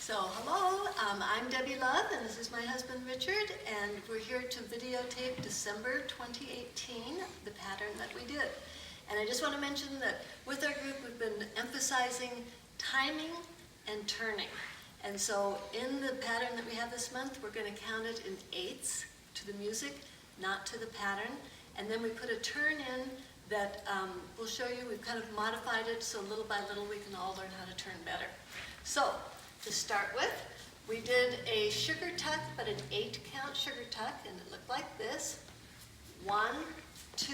So hello, I'm Debbie Love and this is my husband Richard, and we're here to videotape December 2018, the pattern that we did. And I just want to mention that with our group we've been emphasizing timing and turning. And so in the pattern that we have this month, we're going to count it in eighths to the music, not to the pattern. And then we put a turn in that we'll show you. We've kind of modified it so little by little we can all learn how to turn better. So to start with, we did a sugar tuck, but an 8-count sugar tuck, and it looked like this. 1, 2,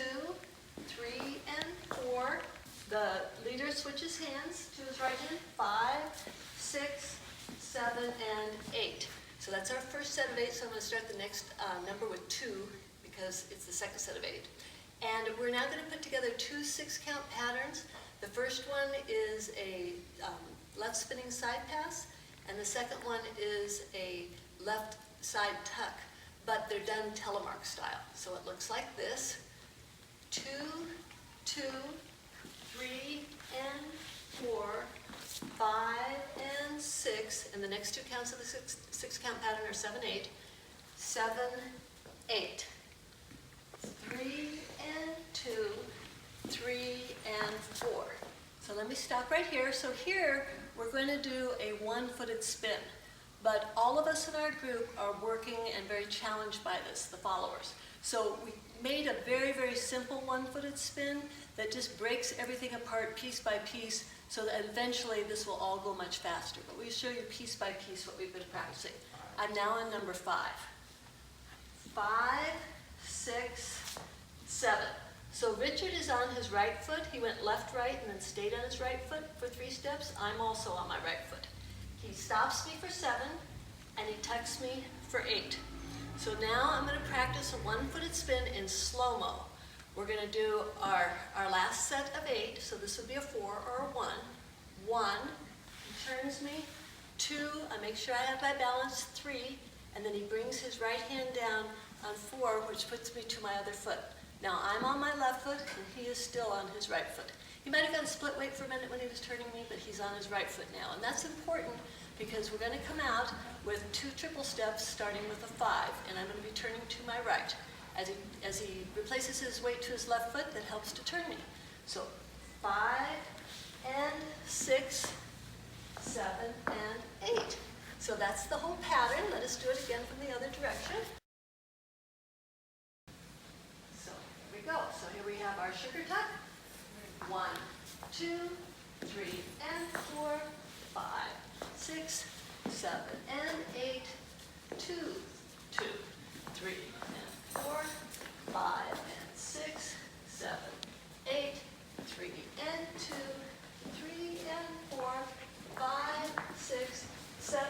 3, and 4. The leader switches hands to his right hand. 5, 6, 7, and 8. So that's our first set of 8, so I'm going to start the next number with 2 because it's the second set of 8. And we're now going to put together 2 6-count patterns. The first one is a left spinning side pass, and the second one is a left side tuck, but they're done telemark style. So it looks like this: 2, 2, 3, and 4, 5, and 6, and the next 2 counts of the 6-count pattern are 7, 8, 7, 8, 3, and 2, 3, and 4. So let me stop right here. So here we're going to do a 1-footed spin, but all of us in our group are working and very challenged by this, the followers. So we made a very, very simple 1-footed spin that just breaks everything apart piece by piece so that eventually this will all go much faster. But we'll show you piece by piece what we've been practicing. I'm now on number 5. 5, 6, 7. So Richard is on his right foot. He went left, right, and then stayed on his right foot for 3 steps. I'm also on my right foot. He stops me for 7, and he tucks me for 8. So now I'm going to practice a 1-footed spin in slow-mo. We're going to do our last set of 8. So this would be a 4 or a 1. 1, he turns me. 2, I make sure I have my balance. 3, and then he brings his right hand down on 4, which puts me to my other foot. Now I'm on my left foot, and he is still on his right foot. He might have gone split weight for a minute when he was turning me, but he's on his right foot now. And that's important because we're going to come out with 2 triple steps starting with a 5, and I'm going to be turning to my right. As he replaces his weight to his left foot, that helps to turn me. So 5 and 6, 7 and 8. So that's the whole pattern. Let us do it again from the other direction. So here we have our sugar tuck. 1, 2, 3, and 4, 5, 6, 7, and 8, 2, 2, 3, and 4, 5, and 6, 7, 8, 3, and 2, 3, and 4, 5, 6, 7,